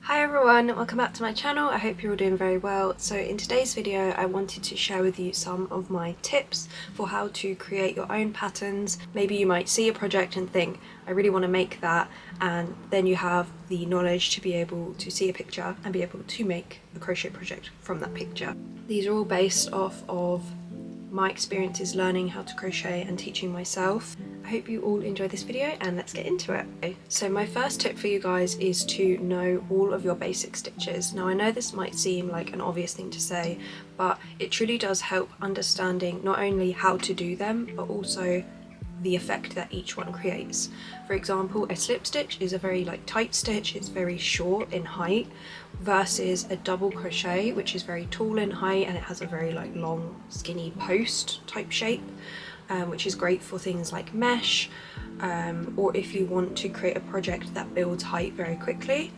Hi everyone, welcome back to my channel. I hope you're all doing very well. So in today's video I wanted to share with you some of my tips for how to create your own patterns. Maybe you might see a project and think, I really want to make that, and then you have the knowledge to be able to see a picture and be able to make a crochet project from that picture. These are all based off of my experiences learning how to crochet and teaching myself. I hope you all enjoy this video and let's get into it. So my first tip for you guys is to know all of your basic stitches. Now I know this might seem like an obvious thing to say, but it truly does help understanding not only how to do them, but also the effect that each one creates. For example, a slip stitch is a very tight stitch, it's very short in height, versus a double crochet which is very tall in height and it has a very long skinny post type shape, which is great for things like mesh, or if you want to create a project that builds height very quickly.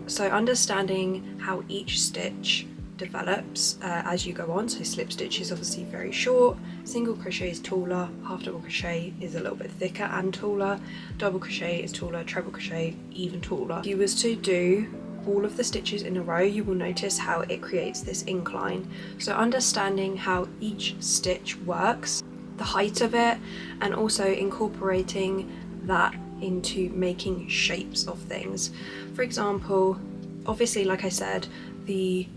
So understanding how each stitch develops as you go on. So slip stitch is obviously very short, single crochet is taller, half double crochet is a little bit thicker and taller, double crochet is taller, treble crochet even taller. If you was to do all of the stitches in a row, you will notice how it creates this incline. So understanding how each stitch works, the height of it, and also incorporating that into making shapes of things. For example, obviously like I said, the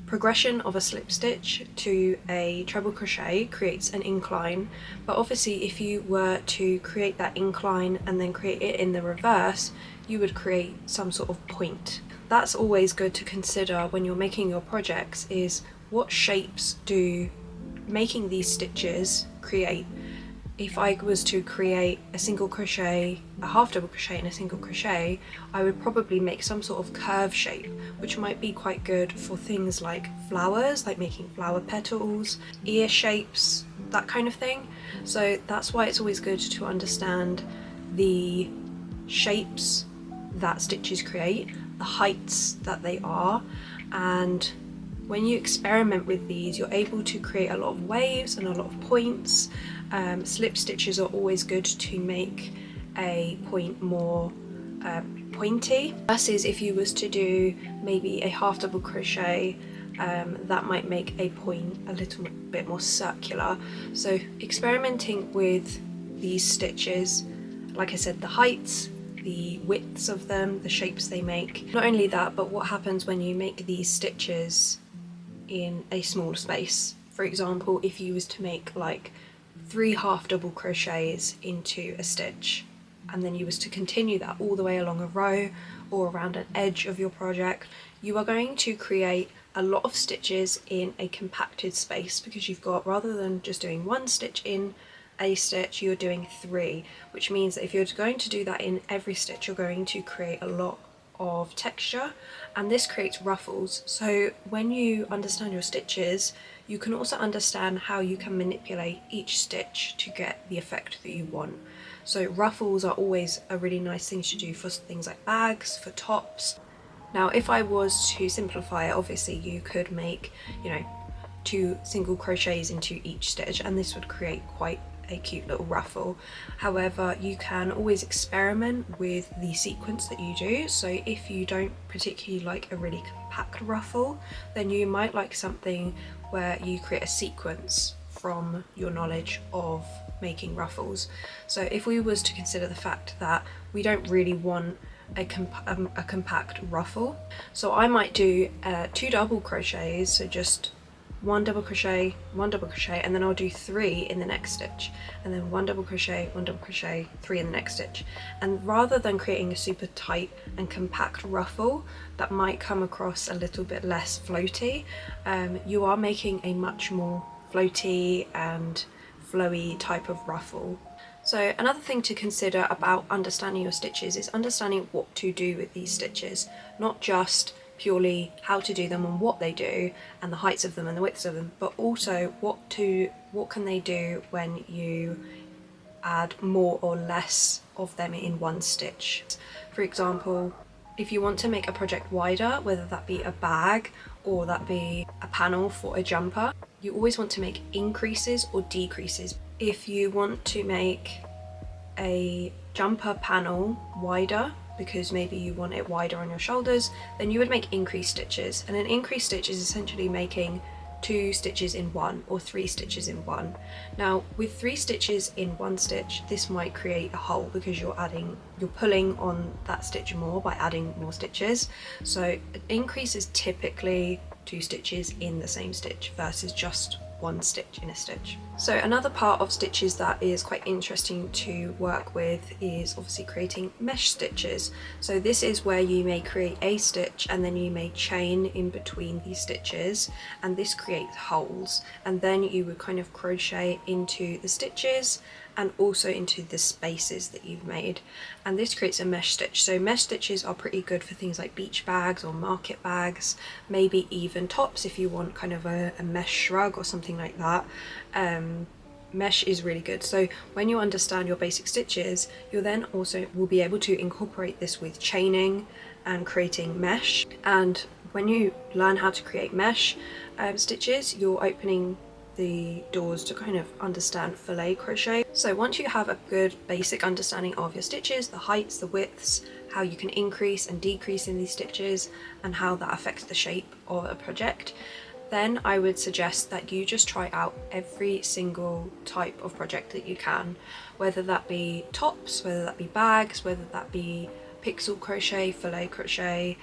progression of a slip stitch to a treble crochet creates an incline, but obviously if you were to create that incline and then create it in the reverse, you would create some sort of point. That's always good to consider when you're making your projects, is what shapes do making these stitches create. If I was to create a single crochet, a half double crochet and a single crochet, I would probably make some sort of curve shape, which might be quite good for things like flowers, like making flower petals, ear shapes, that kind of thing. So that's why it's always good to understand the shapes that stitches create, the heights that they are, and when you experiment with these, you're able to create a lot of waves and a lot of points. Slip stitches are always good to make a point more pointy, versus if you was to do maybe a half double crochet, that might make a point a little bit more circular. So experimenting with these stitches, like I said, the heights, the widths of them, the shapes they make. Not only that, but what happens when you make these stitches in a small space. For example, if you was to make 3 half double crochets into a stitch, and then you was to continue that all the way along a row or around an edge of your project, you are going to create a lot of stitches in a compacted space, because you've got, rather than just doing 1 stitch in a stitch, you're doing 3, which means that if you're going to do that in every stitch, you're going to create a lot of texture, and this creates ruffles. So when you understand your stitches, you can also understand how you can manipulate each stitch to get the effect that you want. So ruffles are always a really nice thing to do for things like bags, for tops. Now if I was to simplify it, obviously you could make 2 single crochets into each stitch and this would create quite a cute little ruffle. However, you can always experiment with the sequence that you do. So if you don't particularly like a really compact ruffle, then you might like something where you create a sequence from your knowledge of making ruffles. So if we was to consider the fact that we don't really want a compact ruffle, so I might do 2 double crochets, so just 1 double crochet, 1 double crochet, and then I'll do 3 in the next stitch, and then 1 double crochet, 1 double crochet, 3 in the next stitch. And rather than creating a super tight and compact ruffle that might come across a little bit less floaty, you are making a much more floaty and flowy type of ruffle. So another thing to consider about understanding your stitches is understanding what to do with these stitches, not just purely how to do them and what they do and the heights of them and the widths of them, but also what can they do when you add more or less of them in one stitch. For example, if you want to make a project wider, whether that be a bag or that be a panel for a jumper, you always want to make increases or decreases. If you want to make a jumper panel wider, because maybe you want it wider on your shoulders, then you would make increased stitches. And an increased stitch is essentially making 2 stitches in one or 3 stitches in one. Now with 3 stitches in one stitch, this might create a hole because you're pulling on that stitch more by adding more stitches. So an increase is typically 2 stitches in the same stitch versus just 1 stitch in a stitch. So another part of stitches that is quite interesting to work with is obviously creating mesh stitches. So this is where you may create a stitch and then you may chain in between these stitches, and this creates holes, and then you would kind of crochet into the stitches and also into the spaces that you've made, and this creates a mesh stitch. So mesh stitches are pretty good for things like beach bags or market bags, maybe even tops if you want kind of a mesh shrug or something like that. Mesh is really good. So when you understand your basic stitches, you then also will be able to incorporate this with chaining and creating mesh. And when you learn how to create mesh stitches, you're opening the doors to kind of understand filet crochet. So once you have a good basic understanding of your stitches, the heights, the widths, how you can increase and decrease in these stitches, and how that affects the shape of a project, then I would suggest that you just try out every single type of project that you can, whether that be tops, whether that be bags, whether that be pixel crochet, filet crochet,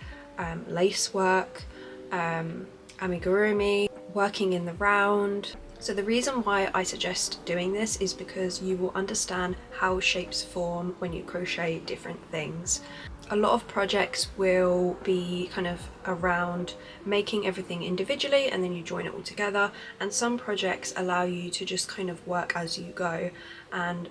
lace work, amigurumi, working in the round. So the reason why I suggest doing this is because you will understand how shapes form when you crochet different things. A lot of projects will be kind of around making everything individually and then you join it all together, and some projects allow you to just kind of work as you go, and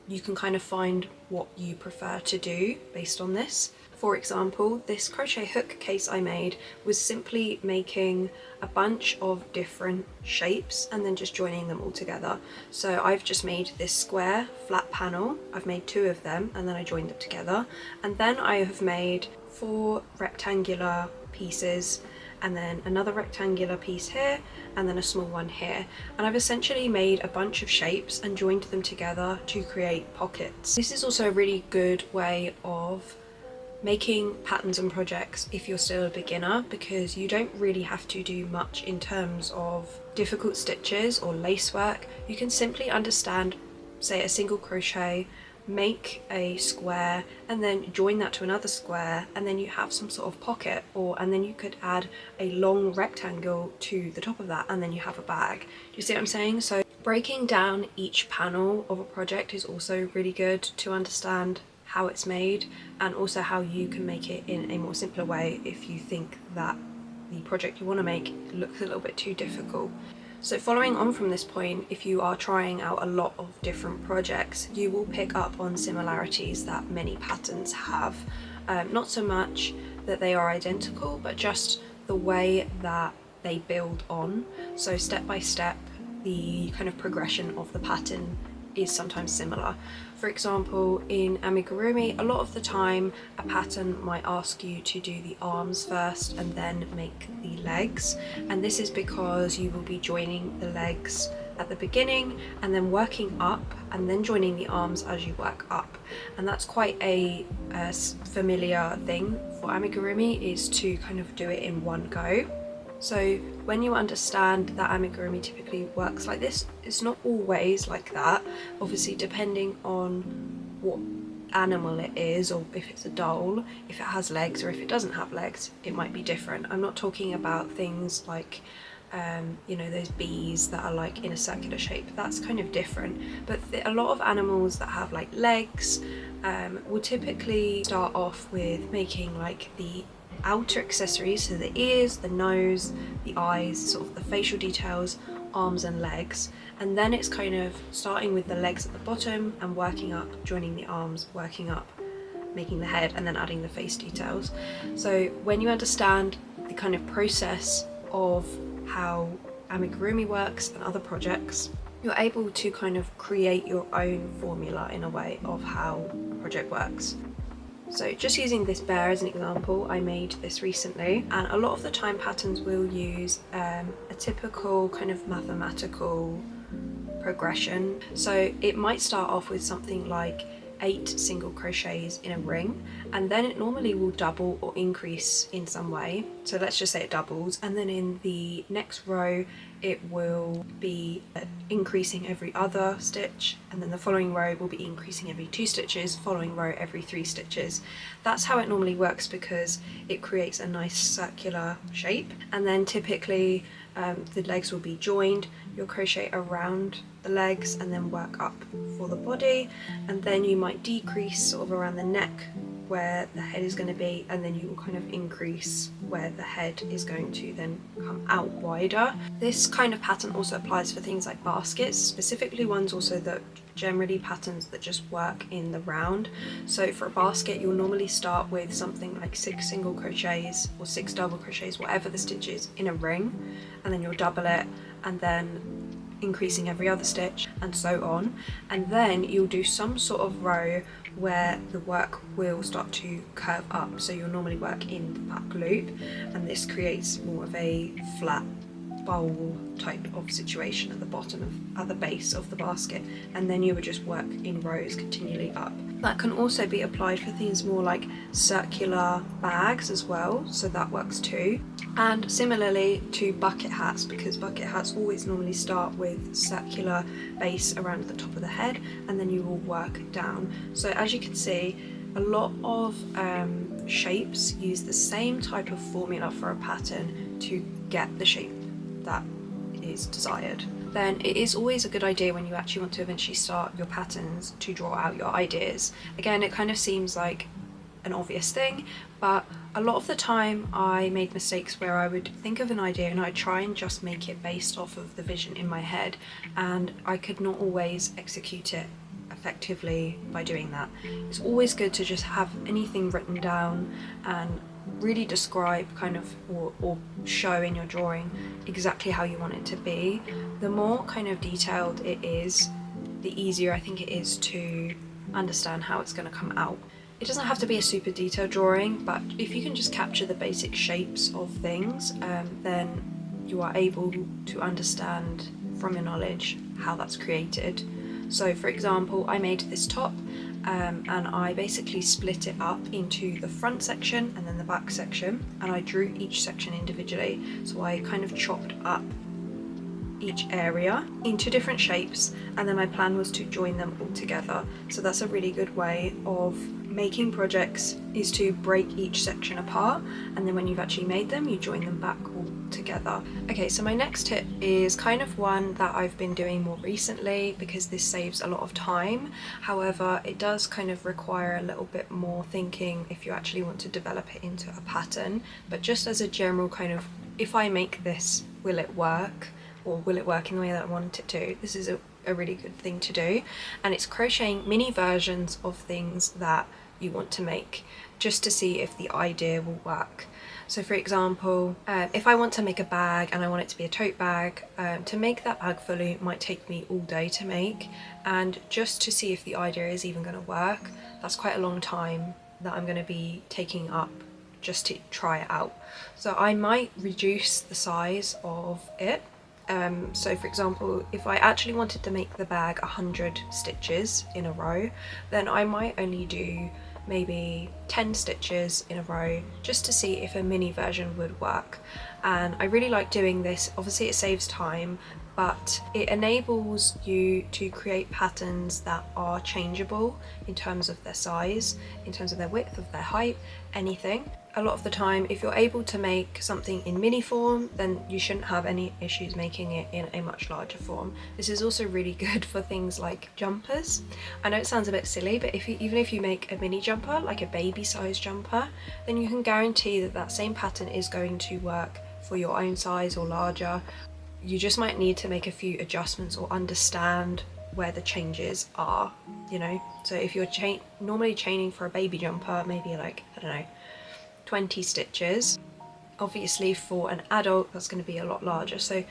you can kind of find what you prefer to do based on this. For example, this crochet hook case I made was simply making a bunch of different shapes and then just joining them all together. So I've just made this square flat panel, I've made 2 of them and then I joined them together, and then I have made 4 rectangular pieces and then another rectangular piece here and then a small one here, and I've essentially made a bunch of shapes and joined them together to create pockets. This is also a really good way of making patterns and projects if you're still a beginner, because you don't really have to do much in terms of difficult stitches or lace work. You can simply understand, say, a single crochet, make a square and then join that to another square, and then you have some sort of pocket, and then you could add a long rectangle to the top of that and then you have a bag. Do you see what I'm saying? So breaking down each panel of a project is also really good to understand how it's made, and also how you can make it in a more simpler way if you think that the project you want to make looks a little bit too difficult. So following on from this point, if you are trying out a lot of different projects, you will pick up on similarities that many patterns have. Not so much that they are identical, but just the way that they build on. So step by step, the kind of progression of the pattern is sometimes similar. For example, in amigurumi, a lot of the time a pattern might ask you to do the arms first and then make the legs, and this is because you will be joining the legs at the beginning and then working up and then joining the arms as you work up, and that's quite a familiar thing for amigurumi, is to kind of do it in one go. So when you understand that amigurumi typically works like this, it's not always like that. Obviously, depending on what animal it is, or if it's a doll, if it has legs or if it doesn't have legs, it might be different. I'm not talking about things like you know, those bees that are like in a circular shape. That's kind of different. But a lot of animals that have like legs will typically start off with making like the outer accessories, so the ears, the nose, the eyes, sort of the facial details, arms and legs, and then it's kind of starting with the legs at the bottom and working up, joining the arms, working up, making the head, and then adding the face details. So when you understand the kind of process of how amigurumi works and other projects, you're able to kind of create your own formula in a way of how a project works. So just using this bear as an example, I made this recently, and a lot of the time patterns will use a typical kind of mathematical progression. So it might start off with something like 8 single crochets in a ring, and then it normally will double or increase in some way. So let's just say it doubles, and then in the next row it will be increasing every other stitch, and then the following row will be increasing every 2 stitches, following row every 3 stitches. That's how it normally works because it creates a nice circular shape. And then typically the legs will be joined. You'll crochet around the legs and then work up for the body, and then you might decrease sort of around the neck where the head is going to be, and then you will kind of increase where the head is going to then come out wider. This kind of pattern also applies for things like baskets, specifically ones also that generally patterns that just work in the round. So for a basket you'll normally start with something like 6 single crochets or 6 double crochets, whatever the stitch is, in a ring, and then you'll double it and then increasing every other stitch and so on, and then you'll do some sort of row where the work will start to curve up. So you'll normally work in the back loop, and this creates more of a flat bowl type of situation at the bottom of, at the base of the basket, and then you would just work in rows continually up. That can also be applied for things more like circular bags as well, so that works too. And similarly to bucket hats, because bucket hats always normally start with circular base around the top of the head, and then you will work down. So as you can see, a lot of shapes use the same type of formula for a pattern to get the shape that is desired. Then it is always a good idea when you actually want to eventually start your patterns to draw out your ideas. Again, it kind of seems like an obvious thing, but a lot of the time I made mistakes where I would think of an idea and I'd try and just make it based off of the vision in my head, and I could not always execute it effectively by doing that. It's always good to just have anything written down and really describe kind of or show in your drawing exactly how you want it to be. The more kind of detailed it is, the easier I think it is to understand how it's going to come out. It doesn't have to be a super detailed drawing, but if you can just capture the basic shapes of things, then you are able to understand from your knowledge how that's created. So for example, I made this top and I basically split it up into the front section and then the back section, and I drew each section individually. So I kind of chopped up each area into different shapes, and then my plan was to join them all together. So that's a really good way of making projects, is to break each section apart, and then when you've actually made them, you join them back all together. Okay, so my next tip is kind of one that I've been doing more recently because this saves a lot of time. However, it does kind of require a little bit more thinking if you actually want to develop it into a pattern. But just as a general kind of, if I make this, will it work? Or will it work in the way that I want it to? This is a really good thing to do. And it's crocheting mini versions of things that you want to make, just to see if the idea will work. So for example, if I want to make a bag and I want it to be a tote bag, to make that bag fully might take me all day to make, and just to see if the idea is even going to work, that's quite a long time that I'm going to be taking up just to try it out. So I might reduce the size of it. So for example, if I actually wanted to make the bag 100 stitches in a row, then I might only do maybe 10 stitches in a row just to see if a mini version would work. And I really like doing this. Obviously it saves time, but it enables you to create patterns that are changeable in terms of their size, in terms of their width, of their height, anything. A lot of the time, if you're able to make something in mini form, then you shouldn't have any issues making it in a much larger form. This is also really good for things like jumpers. I know it sounds a bit silly, but even if you make a mini jumper, like a baby size jumper, then you can guarantee that that same pattern is going to work for your own size or larger. You just might need to make a few adjustments or understand where the changes are, you know? So if you're normally chaining for a baby jumper, maybe like, I don't know, 20 stitches. Obviously for an adult that's going to be a lot larger, so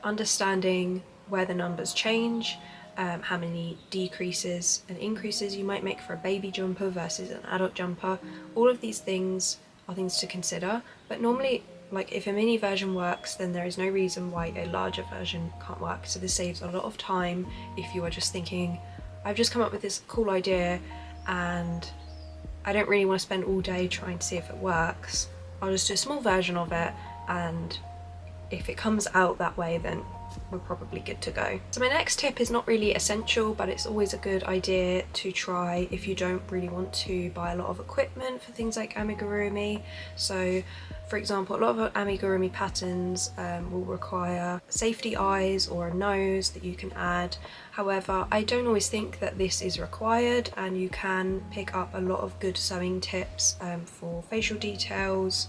understanding where the numbers change, how many decreases and increases you might make for a baby jumper versus an adult jumper, all of these things are things to consider. But normally, like, if a mini version works, then there is no reason why a larger version can't work. So this saves a lot of time if you are just thinking, I've just come up with this cool idea and I don't really want to spend all day trying to see if it works. I'll just do a small version of it, and if it comes out that way, then we're probably good to go. So my next tip is not really essential, but it's always a good idea to try if you don't really want to buy a lot of equipment for things like amigurumi. So for example, a lot of amigurumi patterns will require safety eyes or a nose that you can add. However, I don't always think that this is required, and you can pick up a lot of good sewing tips for facial details,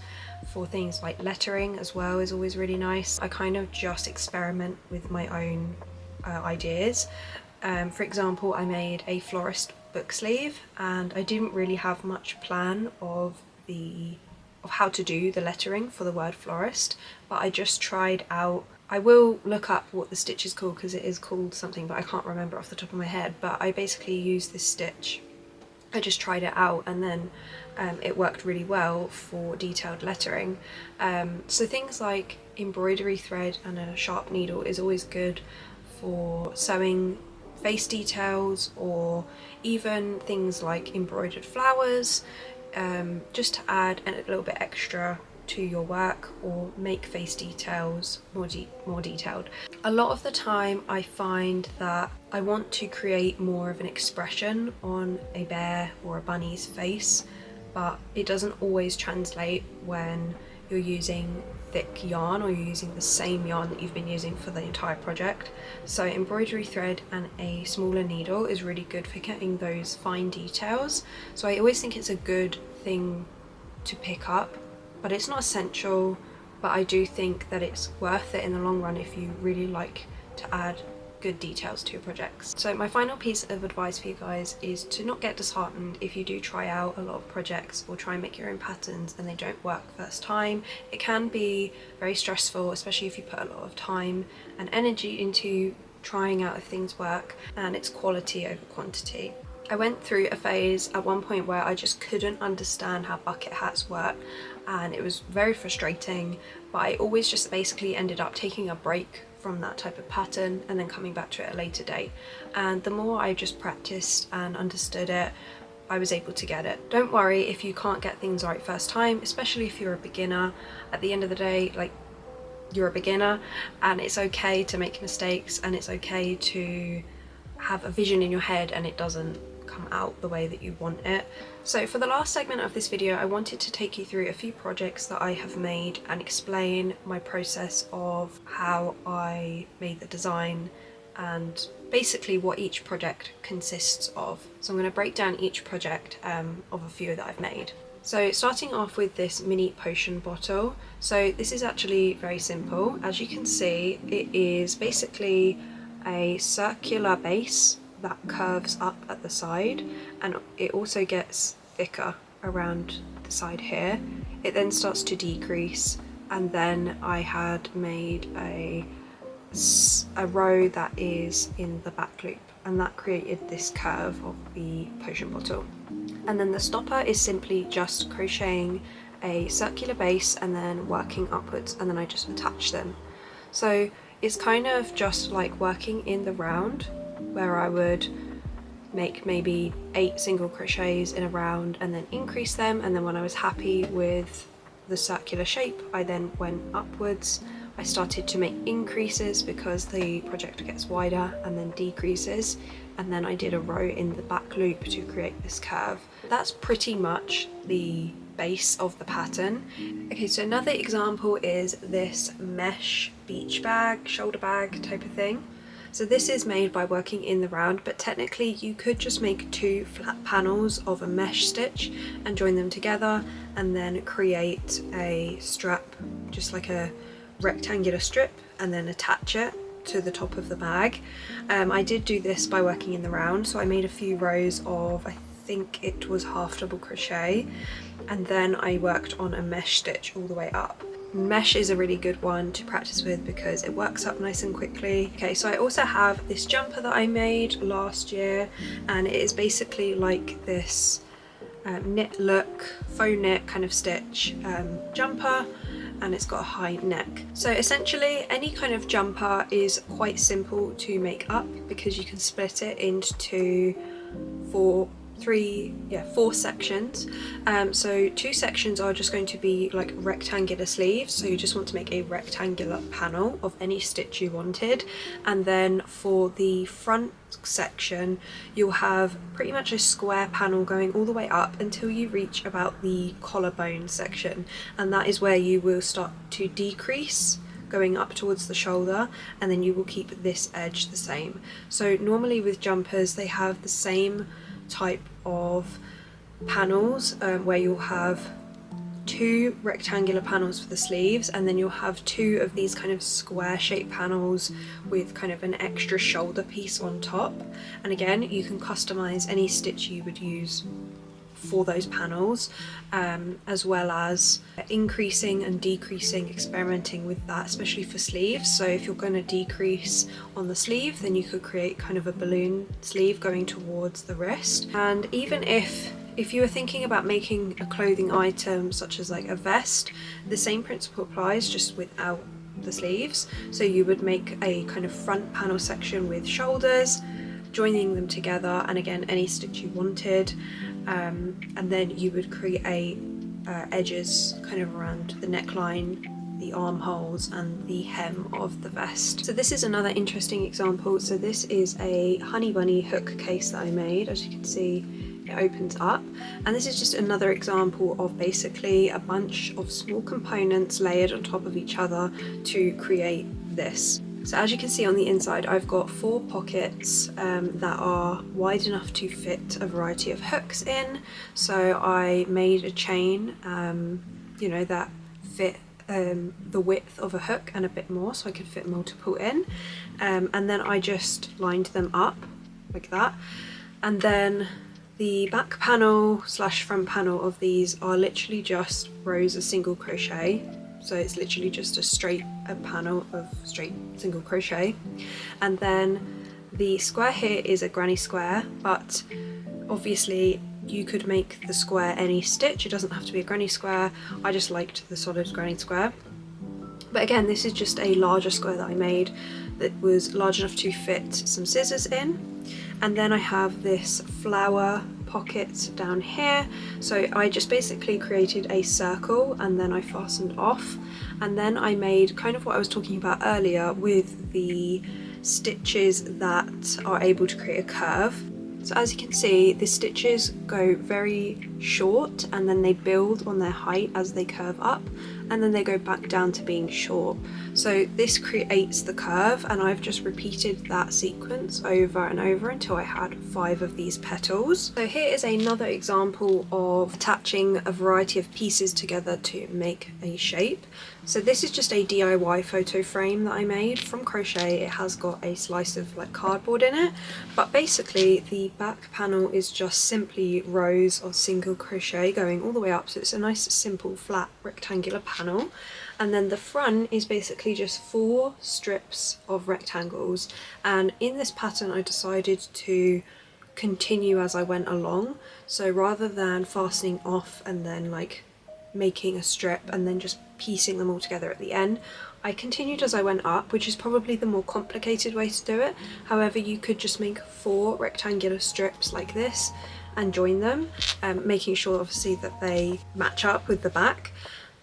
for things like lettering as well is always really nice. I kind of just experiment with my own ideas. For example, I made a florist book sleeve, and I didn't really have much plan of how to do the lettering for the word florist, but I just tried out. I will look up what the stitch is called because it is called something, but I can't remember off the top of my head. But I basically used this stitch. I just tried it out, and then it worked really well for detailed lettering. So things like embroidery thread and a sharp needle is always good for sewing face details, or even things like embroidered flowers, just to add a little bit extra to your work or make face details more detailed. A lot of the time I find that I want to create more of an expression on a bear or a bunny's face, but it doesn't always translate when you're using thick yarn or you're using the same yarn that you've been using for the entire project. So embroidery thread and a smaller needle is really good for getting those fine details. So I always think it's a good thing to pick up, but it's not essential. But I do think that it's worth it in the long run if you really like to add good details to your projects. So my final piece of advice for you guys is to not get disheartened if you do try out a lot of projects or try and make your own patterns and they don't work first time. It can be very stressful, especially if you put a lot of time and energy into trying out if things work, and it's quality over quantity. I went through a phase at one point where I just couldn't understand how bucket hats work, and it was very frustrating, but I always just basically ended up taking a break from that type of pattern and then coming back to it at a later date. And the more I just practiced and understood it, I was able to get it. Don't worry if you can't get things right first time, especially if you're a beginner. At the end of the day, like, you're a beginner, and it's okay to make mistakes, and it's okay to have a vision in your head and it doesn't come out the way that you want it. So for the last segment of this video, I wanted to take you through a few projects that I have made and explain my process of how I made the design and basically what each project consists of. So I'm going to break down each project of a few that I've made. So starting off with this mini potion bottle. So this is actually very simple. As you can see, it is basically a circular base that curves up at the side, and it also gets thicker around the side here. It then starts to decrease, and then I had made a row that is in the back loop, and that created this curve of the potion bottle. And then the stopper is simply just crocheting a circular base and then working upwards, and then I just attach them. So it's kind of just like working in the round, where I would make maybe 8 single crochets in a round and then increase them, and then when I was happy with the circular shape, I then went upwards. I started to make increases because the project gets wider, and then decreases, and then I did a row in the back loop to create this curve. That's pretty much the base of the pattern. Okay, so another example is this mesh beach bag, shoulder bag type of thing. So this is made by working in the round, but technically you could just make 2 flat panels of a mesh stitch and join them together and then create a strap, just like a rectangular strip, and then attach it to the top of the bag. I did do this by working in the round, so I made a few rows of, I think it was half double crochet, and then I worked on a mesh stitch all the way up. Mesh is a really good one to practice with because it works up nice and quickly. Okay, so I also have this jumper that I made last year, and it is basically like this knit look, faux knit kind of stitch jumper, and it's got a high neck. So essentially any kind of jumper is quite simple to make up because you can split it into 4 4 sections. So 2 sections are just going to be like rectangular sleeves, so you just want to make a rectangular panel of any stitch you wanted, and then for the front section you'll have pretty much a square panel going all the way up until you reach about the collarbone section, and that is where you will start to decrease going up towards the shoulder, and then you will keep this edge the same. So normally with jumpers they have the same type of panels, where you'll have 2 rectangular panels for the sleeves, and then you'll have 2 of these kind of square shaped panels with kind of an extra shoulder piece on top. And again, you can customize any stitch you would use for those panels, as well as increasing and decreasing, experimenting with that, especially for sleeves. So if you're going to decrease on the sleeve, then you could create kind of a balloon sleeve going towards the wrist. And even if you were thinking about making a clothing item such as like a vest, the same principle applies, just without the sleeves. So you would make a kind of front panel section with shoulders, joining them together, and again any stitch you wanted, and then you would create edges kind of around the neckline, the armholes and the hem of the vest. So this is another interesting example. So this is a honey bunny hook case that I made. As you can see, it opens up, and this is just another example of basically a bunch of small components layered on top of each other to create this. So as you can see on the inside, I've got 4 pockets that are wide enough to fit a variety of hooks in. So I made a chain, you know, that fit the width of a hook and a bit more, so I could fit multiple in. And then I just lined them up like that. And then the back panel slash front panel of these are literally just rows of single crochet. So it's literally just a panel of straight single crochet. And then the square here is a granny square, but obviously you could make the square any stitch, it doesn't have to be a granny square. I just liked the solid granny square. But again, this is just a larger square that I made that was large enough to fit some scissors in. And then I have this flower pocket down here, so I just basically created a circle and then I fastened off, and then I made kind of what I was talking about earlier with the stitches that are able to create a curve. So as you can see, the stitches go very short and then they build on their height as they curve up, and then they go back down to being short. So this creates the curve, and I've just repeated that sequence over and over until I had 5 of these petals. So here is another example of attaching a variety of pieces together to make a shape. So this is just a DIY photo frame that I made from crochet. It has got a slice of like cardboard in it, but basically the back panel is just simply rows of single crochet going all the way up, so it's a nice simple flat rectangular panel. And then the front is basically just 4 strips of rectangles, and in this pattern I decided to continue as I went along. So rather than fastening off and then like making a strip and then just piecing them all together at the end, I continued as I went up, which is probably the more complicated way to do it. However, you could just make 4 rectangular strips like this and join them, making sure obviously that they match up with the back.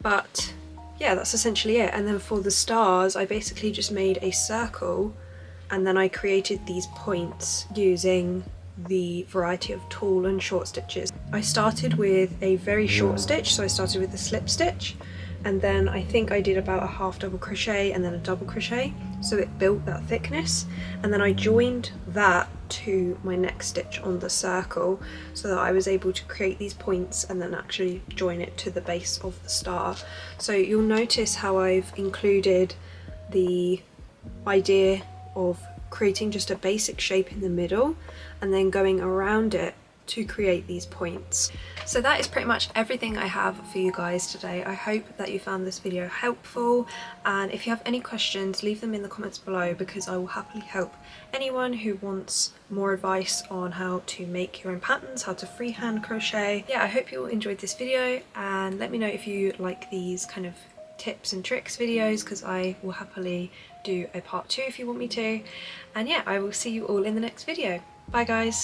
But yeah, that's essentially it. And then for the stars, I basically just made a circle and then I created these points using the variety of tall and short stitches. I started with a very short stitch, so I started with a slip stitch, and then I think I did about a half double crochet and then a double crochet, so it built that thickness, and then I joined that to my next stitch on the circle so that I was able to create these points and then actually join it to the base of the star. So you'll notice how I've included the idea of creating just a basic shape in the middle and then going around it to create these points. So that is pretty much everything I have for you guys today. I hope that you found this video helpful, and if you have any questions, leave them in the comments below, because I will happily help anyone who wants more advice on how to make your own patterns, how to freehand crochet. Yeah, I hope you all enjoyed this video, and let me know if you like these kind of tips and tricks videos, because I will happily do a part 2 if you want me to. And yeah, I will see you all in the next video. Bye guys!